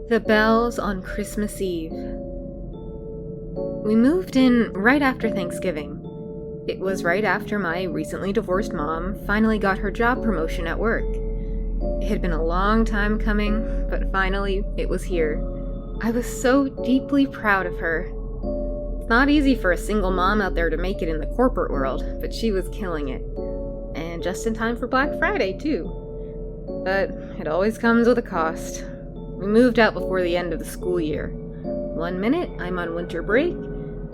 The bells on Christmas Eve. We moved in right after Thanksgiving. It was right after my recently divorced mom finally got her job promotion at work. It had been a long time coming, but finally it was here. I was so deeply proud of her. It's not easy for a single mom out there to make it in the corporate world, but she was killing it. And just in time for Black Friday, too. But it always comes with a cost. We moved out before the end of the school year. 1 minute, I'm on winter break,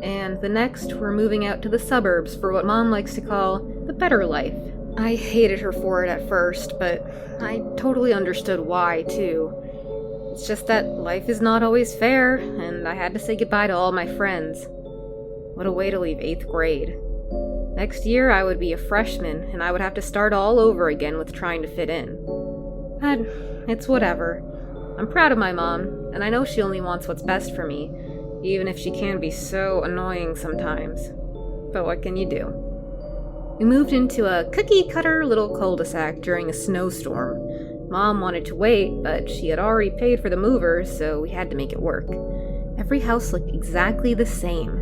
and the next, we're moving out to the suburbs for what Mom likes to call the better life. I hated her for it at first, but I totally understood why, too. It's just that life is not always fair, and I had to say goodbye to all my friends. What a way to leave 8th grade. Next year, I would be a freshman, and I would have to start all over again with trying to fit in. But it's whatever. I'm proud of my mom, and I know she only wants what's best for me, even if she can be so annoying sometimes. But what can you do? We moved into a cookie-cutter little cul-de-sac during a snowstorm. Mom wanted to wait, but she had already paid for the movers, so we had to make it work. Every house looked exactly the same,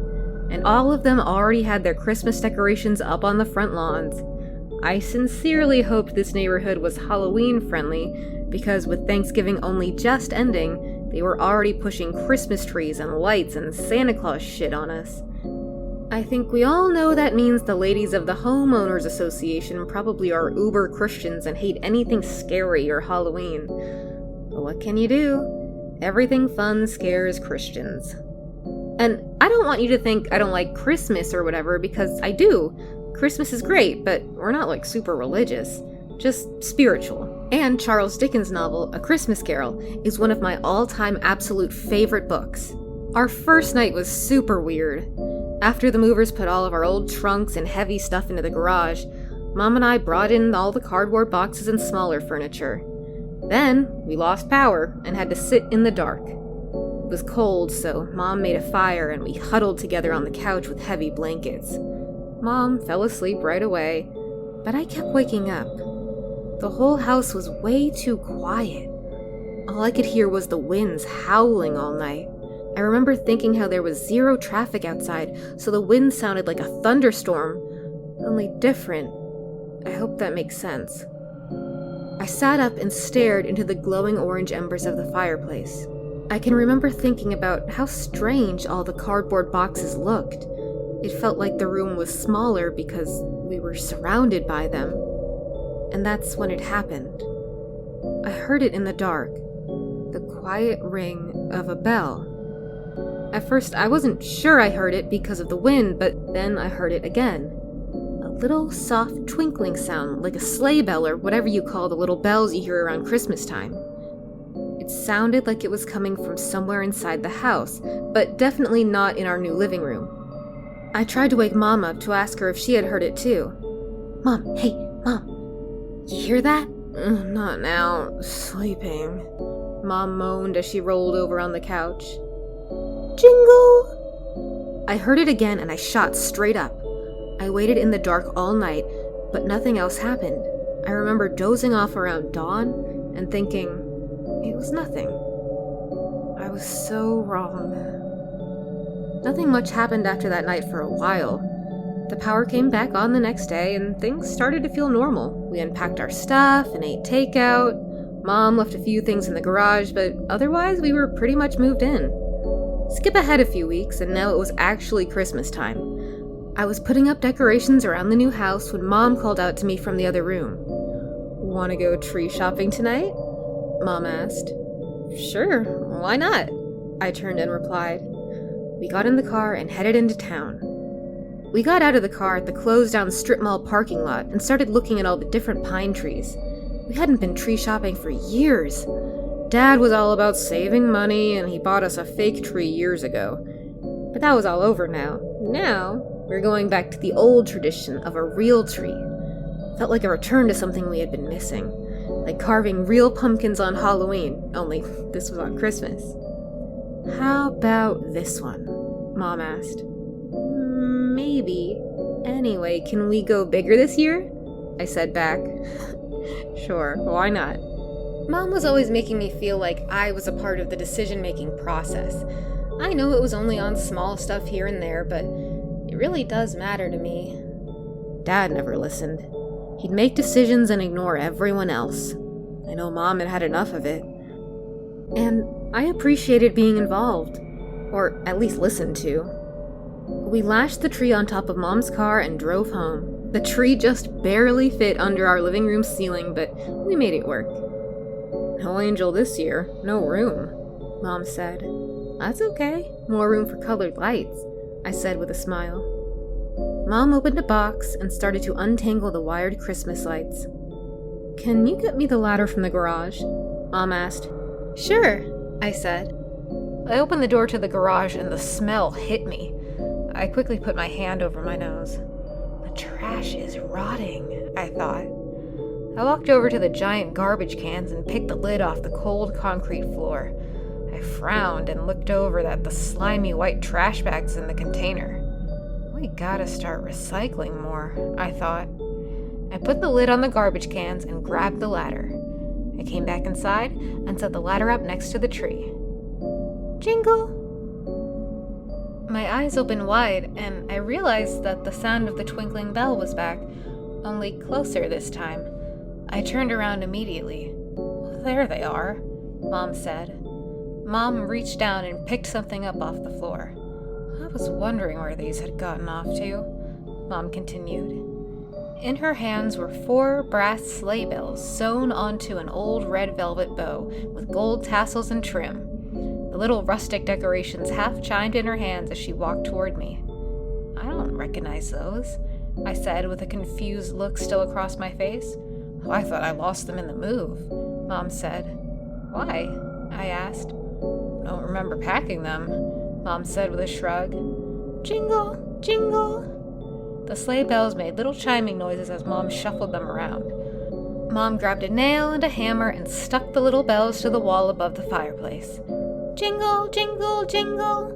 and all of them already had their Christmas decorations up on the front lawns. I sincerely hoped this neighborhood was Halloween-friendly, because with Thanksgiving only just ending, they were already pushing Christmas trees and lights and Santa Claus shit on us. I think we all know that means the ladies of the Homeowners Association probably are uber Christians and hate anything scary or Halloween. But what can you do? Everything fun scares Christians. And I don't want you to think I don't like Christmas or whatever, because I do. Christmas is great, but we're not like super religious. Just spiritual. And Charles Dickens' novel, A Christmas Carol, is one of my all-time absolute favorite books. Our first night was super weird. After the movers put all of our old trunks and heavy stuff into the garage, Mom and I brought in all the cardboard boxes and smaller furniture. Then, we lost power and had to sit in the dark. It was cold, so Mom made a fire and we huddled together on the couch with heavy blankets. Mom fell asleep right away, but I kept waking up. The whole house was way too quiet. All I could hear was the winds howling all night. I remember thinking how there was zero traffic outside, so the wind sounded like a thunderstorm, only different. I hope that makes sense. I sat up and stared into the glowing orange embers of the fireplace. I can remember thinking about how strange all the cardboard boxes looked. It felt like the room was smaller because we were surrounded by them. And that's when it happened. I heard it in the dark, the quiet ring of a bell. At first, I wasn't sure I heard it because of the wind, but then I heard it again. A little soft twinkling sound, like a sleigh bell or whatever you call the little bells you hear around Christmas time. It sounded like it was coming from somewhere inside the house, but definitely not in our new living room. I tried to wake Mom up to ask her if she had heard it too. Mom, hey, Mom. You hear that? Not now. Sleeping. Mom moaned as she rolled over on the couch. Jingle! I heard it again and I shot straight up. I waited in the dark all night, but nothing else happened. I remember dozing off around dawn and thinking, it was nothing. I was so wrong. Nothing much happened after that night for a while. The power came back on the next day, and things started to feel normal. We unpacked our stuff and ate takeout. Mom left a few things in the garage, but otherwise we were pretty much moved in. Skip ahead a few weeks, and now it was actually Christmas time. I was putting up decorations around the new house when Mom called out to me from the other room. "Want to go tree shopping tonight?" Mom asked. "Sure, why not?" I turned and replied. We got in the car and headed into town. We got out of the car at the closed-down strip mall parking lot and started looking at all the different pine trees. We hadn't been tree shopping for years. Dad was all about saving money, and he bought us a fake tree years ago. But that was all over now. Now, we're going back to the old tradition of a real tree. Felt like a return to something we had been missing. Like carving real pumpkins on Halloween, only this was on Christmas. "How about this one?" Mom asked. "Maybe. Anyway, can we go bigger this year?" I said back. "Sure, why not?" Mom was always making me feel like I was a part of the decision-making process. I know it was only on small stuff here and there, but it really does matter to me. Dad never listened. He'd make decisions and ignore everyone else. I know Mom had had enough of it. And I appreciated being involved, or at least listened to. We lashed the tree on top of Mom's car and drove home. The tree just barely fit under our living room ceiling, but we made it work. "No angel this year, no room," Mom said. "That's okay, more room for colored lights," I said with a smile. Mom opened a box and started to untangle the wired Christmas lights. "Can you get me the ladder from the garage?" Mom asked. "Sure," I said. I opened the door to the garage and the smell hit me. I quickly put my hand over my nose. The trash is rotting, I thought. I walked over to the giant garbage cans and picked the lid off the cold concrete floor. I frowned and looked over at the slimy white trash bags in the container. We gotta start recycling more, I thought. I put the lid on the garbage cans and grabbed the ladder. I came back inside and set the ladder up next to the tree. Jingle! My eyes opened wide, and I realized that the sound of the twinkling bell was back, only closer this time. I turned around immediately. "There they are," Mom said. Mom reached down and picked something up off the floor. "I was wondering where these had gotten off to," Mom continued. In her hands were 4 brass sleigh bells sewn onto an old red velvet bow with gold tassels and trim. The little rustic decorations half chimed in her hands as she walked toward me. "I don't recognize those," I said with a confused look still across my face. "Oh, I thought I lost them in the move," Mom said. "Why?" I asked. "Don't remember packing them," Mom said with a shrug. "Jingle, jingle." The sleigh bells made little chiming noises as Mom shuffled them around. Mom grabbed a nail and a hammer and stuck the little bells to the wall above the fireplace. "Jingle, jingle, jingle."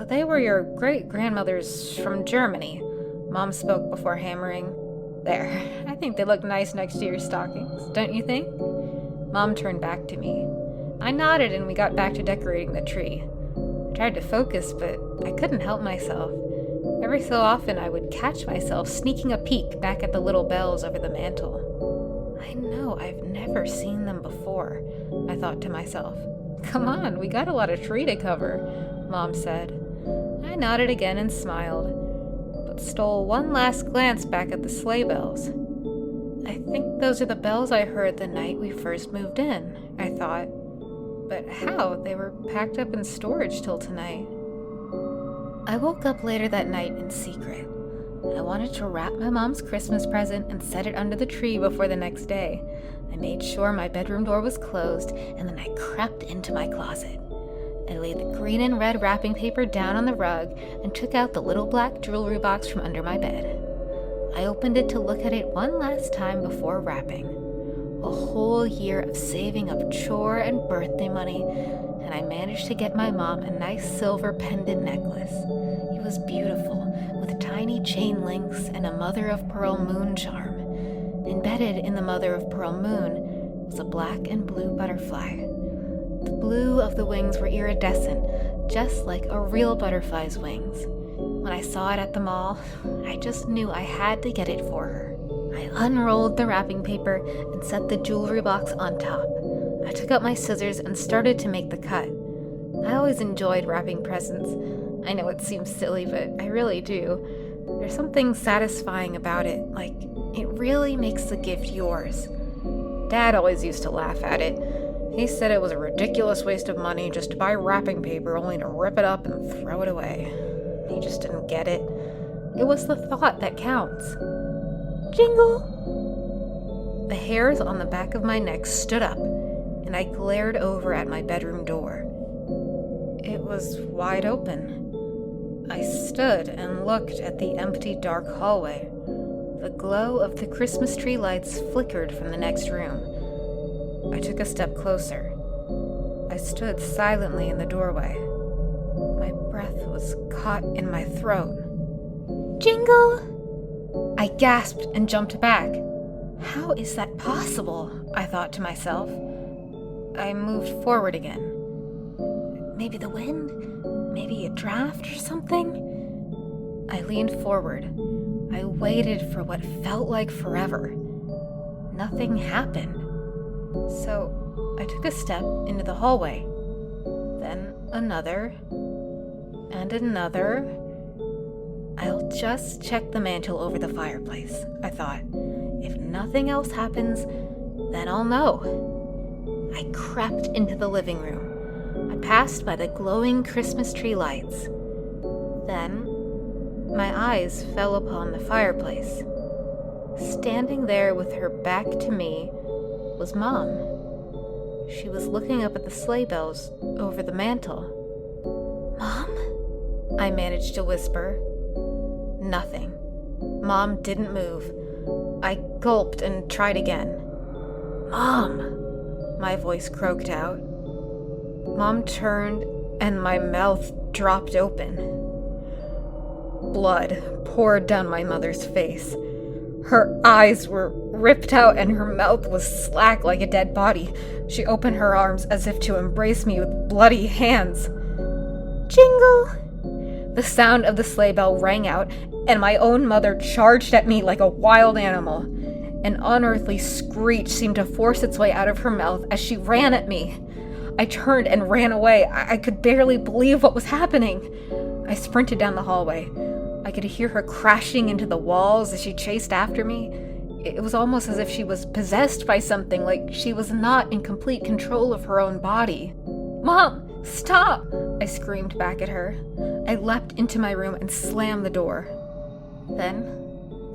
"They were your great-grandmother's from Germany," Mom spoke before hammering. "There, I think they look nice next to your stockings, don't you think?" Mom turned back to me. I nodded and we got back to decorating the tree. I tried to focus, but I couldn't help myself. Every so often I would catch myself sneaking a peek back at the little bells over the mantel. I know I've never seen them before, I thought to myself. "Come on, we got a lot of tree to cover," Mom said. I nodded again and smiled, but stole one last glance back at the sleigh bells. I think those are the bells I heard the night we first moved in, I thought. But how? They were packed up in storage till tonight. I woke up later that night in secret. I wanted to wrap my mom's Christmas present and set it under the tree before the next day. I made sure my bedroom door was closed, and then I crept into my closet. I laid the green and red wrapping paper down on the rug and took out the little black jewelry box from under my bed. I opened it to look at it one last time before wrapping. A whole year of saving up chore and birthday money, and I managed to get my mom a nice silver pendant necklace. It was beautiful, with tiny chain links and a mother-of-pearl moon charm. Embedded in the mother-of-pearl moon was a black and blue butterfly. The blue of the wings were iridescent, just like a real butterfly's wings. When I saw it at the mall, I just knew I had to get it for her. I unrolled the wrapping paper and set the jewelry box on top. I took out my scissors and started to make the cut. I always enjoyed wrapping presents. I know it seems silly, but I really do. There's something satisfying about it, like it really makes the gift yours. Dad always used to laugh at it. He said it was a ridiculous waste of money just to buy wrapping paper only to rip it up and throw it away. He just didn't get it. It was the thought that counts. Jingle! The hairs on the back of my neck stood up, and I glared over at my bedroom door. It was wide open. I stood and looked at the empty, dark hallway. The glow of the Christmas tree lights flickered from the next room. I took a step closer. I stood silently in the doorway. My breath was caught in my throat. Jingle! I gasped and jumped back. How is that possible? I thought to myself. I moved forward again. Maybe the wind? Maybe a draft or something? I leaned forward. I waited for what felt like forever. Nothing happened. So I took a step into the hallway. Then another. And another. I'll just check the mantle over the fireplace, I thought. If nothing else happens, then I'll know. I crept into the living room. I passed by the glowing Christmas tree lights. Then, my eyes fell upon the fireplace. Standing there with her back to me was Mom. She was looking up at the sleigh bells over the mantel. "Mom?" I managed to whisper. Nothing. Mom didn't move. I gulped and tried again. "Mom!" my voice croaked out. Mom turned and my mouth dropped open. Blood poured down my mother's face. Her eyes were ripped out and her mouth was slack like a dead body. She opened her arms as if to embrace me with bloody hands. "Jingle!" The sound of the sleigh bell rang out, and my own mother charged at me like a wild animal. An unearthly screech seemed to force its way out of her mouth as she ran at me. I turned and ran away. I could barely believe what was happening. I sprinted down the hallway. I could hear her crashing into the walls as she chased after me. It was almost as if she was possessed by something, like she was not in complete control of her own body. "Mom, stop!" I screamed back at her. I leapt into my room and slammed the door. Then,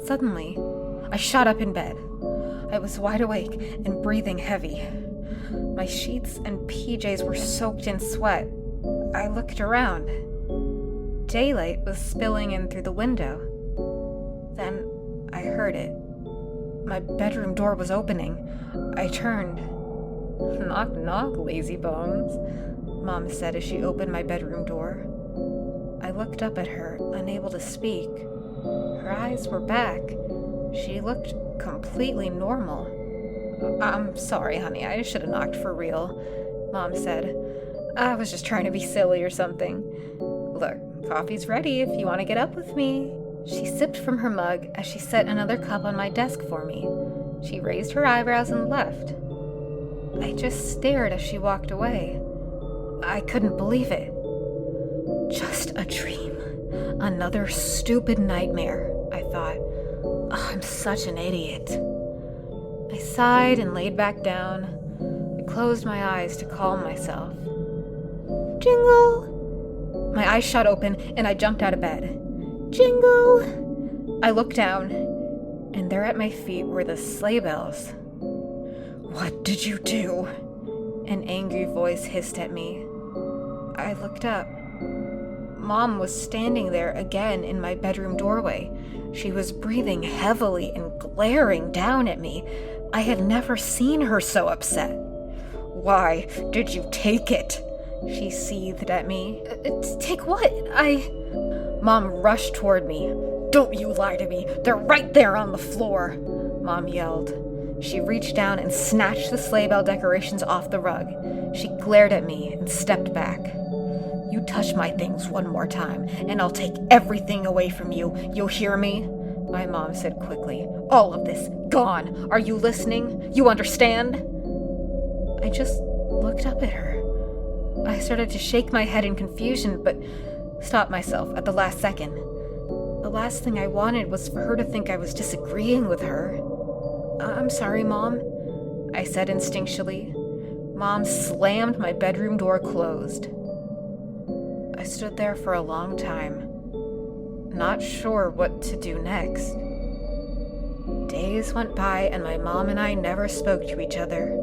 suddenly, I shot up in bed. I was wide awake and breathing heavy. My sheets and PJs were soaked in sweat. I looked around. Daylight was spilling in through the window. Then I heard it. My bedroom door was opening. I turned. "Knock, knock, lazy bones," Mom said as she opened my bedroom door. I looked up at her, unable to speak. Her eyes were back. She looked completely normal. "I'm sorry, honey, I should have knocked for real," Mom said. "I was just trying to be silly or something. Look, coffee's ready if you want to get up with me." She sipped from her mug as she set another cup on my desk for me. She raised her eyebrows and left. I just stared as she walked away. I couldn't believe it. Just a dream. Another stupid nightmare, I thought. Oh, I'm such an idiot. I sighed and laid back down. I closed my eyes to calm myself. "Jingle!" My eyes shot open and I jumped out of bed. "Jingle!" I looked down, and there at my feet were the sleigh bells. "What did you do?" An angry voice hissed at me. I looked up. Mom was standing there again in my bedroom doorway. She was breathing heavily and glaring down at me. I had never seen her so upset. "Why did you take it?" she seethed at me. Take what? Mom rushed toward me. "Don't you lie to me. They're right there on the floor," Mom yelled. She reached down and snatched the sleigh bell decorations off the rug. She glared at me and stepped back. "You touch my things one more time, and I'll take everything away from you. You'll hear me?" My mom said quickly. "All of this, gone. Are you listening? You understand?" I just looked up at her. I started to shake my head in confusion, but stopped myself at the last second. The last thing I wanted was for her to think I was disagreeing with her. "I'm sorry, Mom," I said instinctually. Mom slammed my bedroom door closed. I stood there for a long time, not sure what to do next. Days went by and my mom and I never spoke to each other.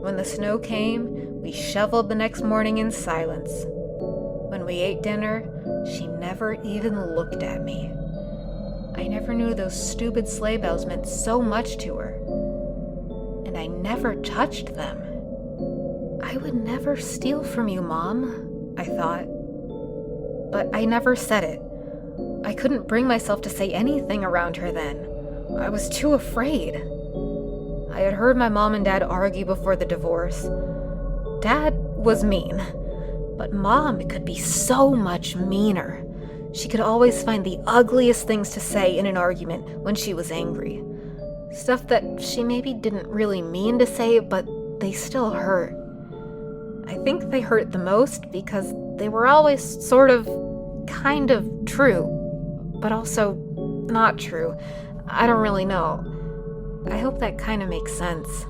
When the snow came, we shoveled the next morning in silence. When we ate dinner, she never even looked at me. I never knew those stupid sleigh bells meant so much to her. And I never touched them. I would never steal from you, Mom, I thought. But I never said it. I couldn't bring myself to say anything around her then. I was too afraid. I had heard my mom and dad argue before the divorce. Dad was mean, but Mom could be so much meaner. She could always find the ugliest things to say in an argument when she was angry. Stuff that she maybe didn't really mean to say, but they still hurt. I think they hurt the most because they were always sort of, kind of true, but also not true. I don't really know. I hope that kind of makes sense.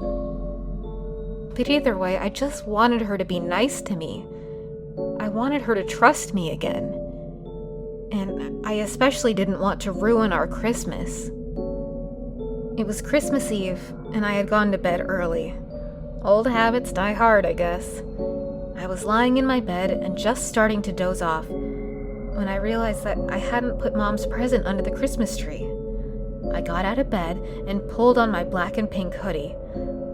But either way, I just wanted her to be nice to me. I wanted her to trust me again. And I especially didn't want to ruin our Christmas. It was Christmas Eve, and I had gone to bed early. Old habits die hard, I guess. I was lying in my bed and just starting to doze off when I realized that I hadn't put Mom's present under the Christmas tree. I got out of bed and pulled on my black and pink hoodie.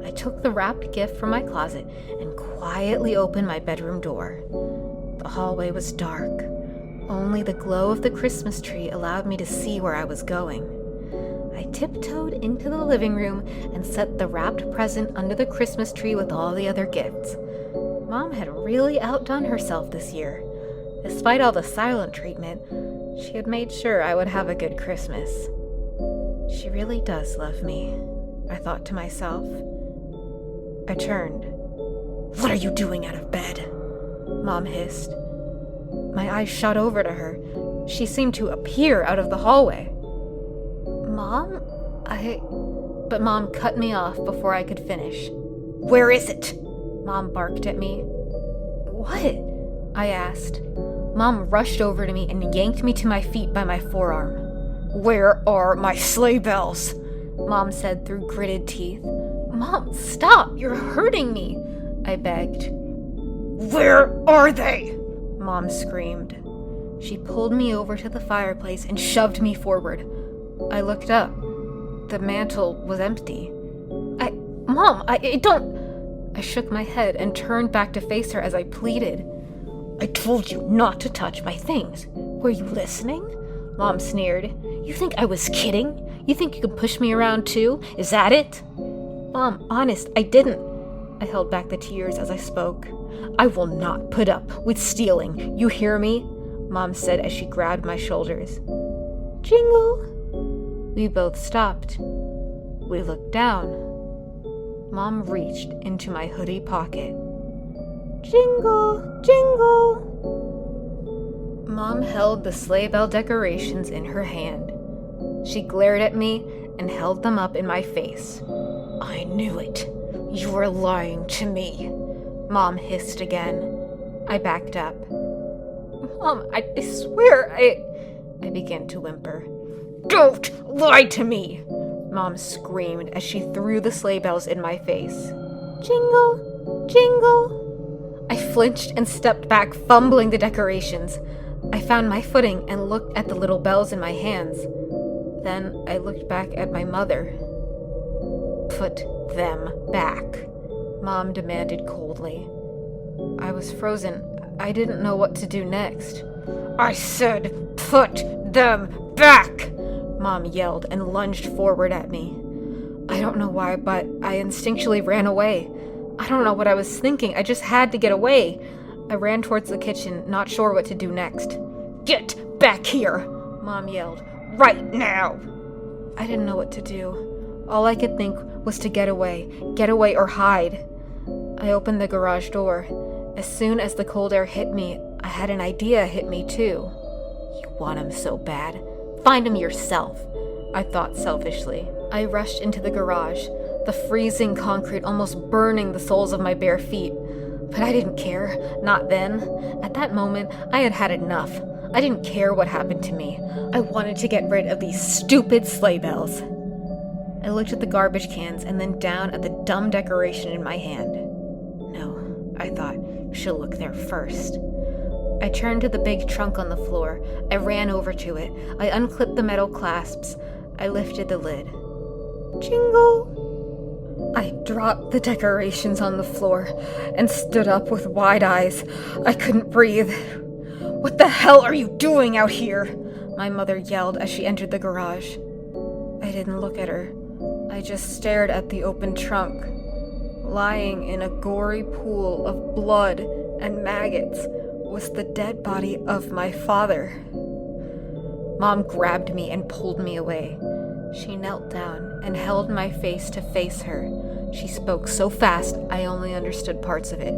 I took the wrapped gift from my closet and quietly opened my bedroom door. The hallway was dark. Only the glow of the Christmas tree allowed me to see where I was going. I tiptoed into the living room and set the wrapped present under the Christmas tree with all the other gifts. Mom had really outdone herself this year. Despite all the silent treatment, she had made sure I would have a good Christmas. She really does love me, I thought to myself. I turned. "What are you doing out of bed?" Mom hissed. My eyes shot over to her. She seemed to appear out of the hallway. "Mom, But Mom cut me off before I could finish. "Where is it?" Mom barked at me. "What?" I asked. Mom rushed over to me and yanked me to my feet by my forearm. "Where are my sleigh bells?" Mom said through gritted teeth. "Mom, stop! You're hurting me!" I begged. "Where are they?" Mom screamed. She pulled me over to the fireplace and shoved me forward. I looked up. The mantel was empty. Mom, I don't... I shook my head and turned back to face her as I pleaded. "I told you not to touch my things. Were you listening?" Mom sneered. "You think I was kidding? You think you could push me around too? Is that it?" "Mom, honest, I didn't." I held back the tears as I spoke. "I will not put up with stealing. You hear me?" Mom said as she grabbed my shoulders. "Jingle." We both stopped. We looked down. Mom reached into my hoodie pocket. "Jingle, jingle." Mom held the sleigh bell decorations in her hand. She glared at me and held them up in my face. "I knew it. You were lying to me." Mom hissed again. I backed up. "Mom, I swear I began to whimper. "Don't lie to me!" Mom screamed as she threw the sleigh bells in my face. "Jingle, jingle." I flinched and stepped back, fumbling the decorations. I found my footing and looked at the little bells in my hands. Then I looked back at my mother. "Put them back," Mom demanded coldly. I was frozen. I didn't know what to do next. "I said, put them back!" Mom yelled and lunged forward at me. I don't know why, but I instinctually ran away. I don't know what I was thinking. I just had to get away. I ran towards the kitchen, not sure what to do next. "Get back here!" Mom yelled. "Right now!" I didn't know what to do. All I could think was to get away or hide. I opened the garage door. As soon as the cold air hit me, I had an idea hit me too. "You want him so bad. Find him yourself," I thought selfishly. I rushed into the garage, the freezing concrete almost burning the soles of my bare feet. But I didn't care, not then. At that moment, I had had enough. I didn't care what happened to me. I wanted to get rid of these stupid sleigh bells. I looked at the garbage cans and then down at the dumb decoration in my hand. No, I thought, she'll look there first. I turned to the big trunk on the floor. I ran over to it. I unclipped the metal clasps. I lifted the lid. Jingle! I dropped the decorations on the floor and stood up with wide eyes. I couldn't breathe. "What the hell are you doing out here?" my mother yelled as she entered the garage. I didn't look at her. I just stared at the open trunk. Lying in a gory pool of blood and maggots was the dead body of my father. Mom grabbed me and pulled me away. She knelt down and held my face to face her. She spoke so fast, I only understood parts of it.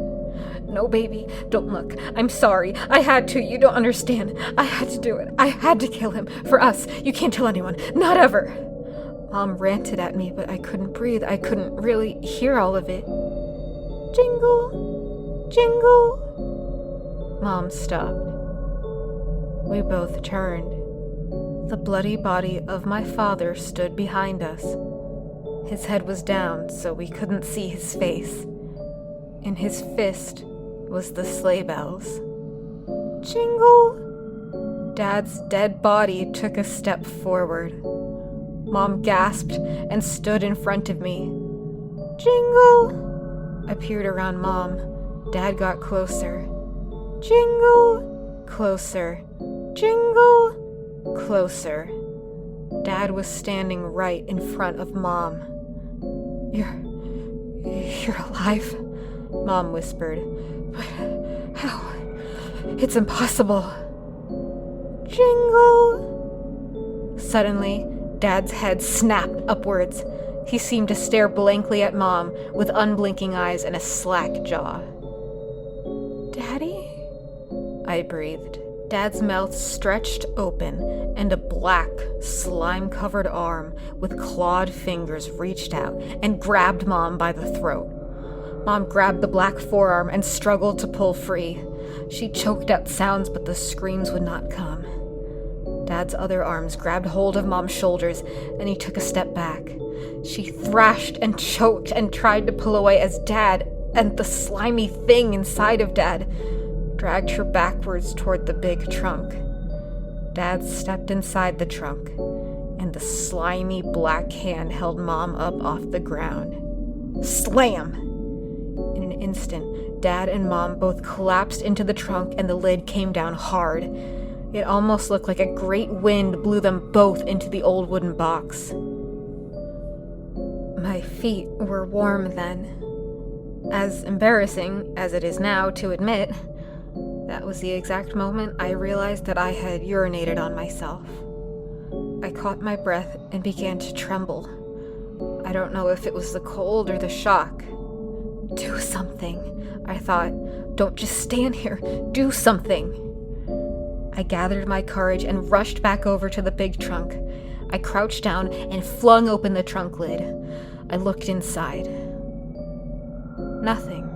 "No, baby, don't look. I'm sorry. I had to. You don't understand. I had to do it. I had to kill him. For us. You can't tell anyone. Not ever." Mom ranted at me, but I couldn't breathe. I couldn't really hear all of it. "Jingle, jingle." Mom stopped. We both turned. The bloody body of my father stood behind us. His head was down, so we couldn't see his face. In his fist was the sleigh bells. "Jingle!" Dad's dead body took a step forward. Mom gasped and stood in front of me. "Jingle!" I peered around Mom. Dad got closer. "Jingle!" Closer. "Jingle!" Closer. Dad was standing right in front of Mom. You're alive?" Mom whispered. "But how? It's impossible." "Jingle!" Suddenly, Dad's head snapped upwards. He seemed to stare blankly at Mom with unblinking eyes and a slack jaw. "Daddy?" I breathed. Dad's mouth stretched open, and a black, slime-covered arm with clawed fingers reached out and grabbed Mom by the throat. Mom grabbed the black forearm and struggled to pull free. She choked out sounds, but the screams would not come. Dad's other arms grabbed hold of Mom's shoulders, and he took a step back. She thrashed and choked and tried to pull away as Dad and the slimy thing inside of Dad dragged her backwards toward the big trunk. Dad stepped inside the trunk, and the slimy black hand held Mom up off the ground. Slam! In an instant, Dad and Mom both collapsed into the trunk, and the lid came down hard. It almost looked like a great wind blew them both into the old wooden box. My feet were warm then. As embarrassing as it is now to admit, that was the exact moment I realized that I had urinated on myself. I caught my breath and began to tremble. I don't know if it was the cold or the shock. "Do something," I thought. "Don't just stand here. Do something." I gathered my courage and rushed back over to the big trunk. I crouched down and flung open the trunk lid. I looked inside. Nothing.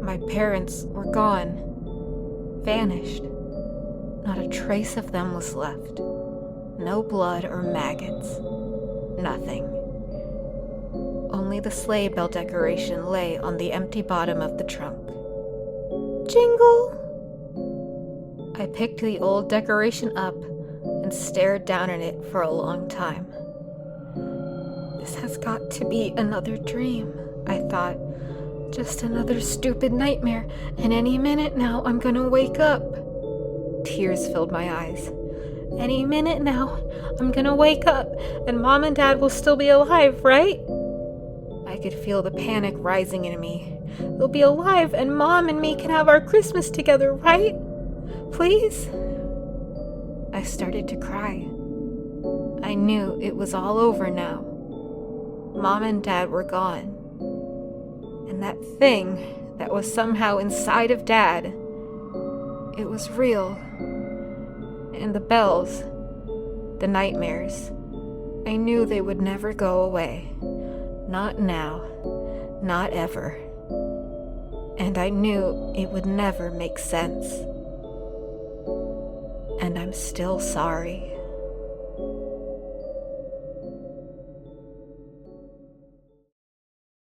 My parents were gone. Vanished. Not a trace of them was left. No blood or maggots. Nothing. Only the sleigh bell decoration lay on the empty bottom of the trunk. "Jingle!" I picked the old decoration up and stared down at it for a long time. This has got to be another dream, I thought. Just another stupid nightmare, and any minute now I'm gonna wake up. Tears filled my eyes. Any minute now, I'm gonna wake up, and Mom and Dad will still be alive, right? I could feel the panic rising in me. They'll be alive, and Mom and me can have our Christmas together, right? Please? I started to cry. I knew it was all over now. Mom and Dad were gone. And that thing that was somehow inside of Dad, it was real. And the bells, the nightmares, I knew they would never go away. Not now, not ever. And I knew it would never make sense. And I'm still sorry.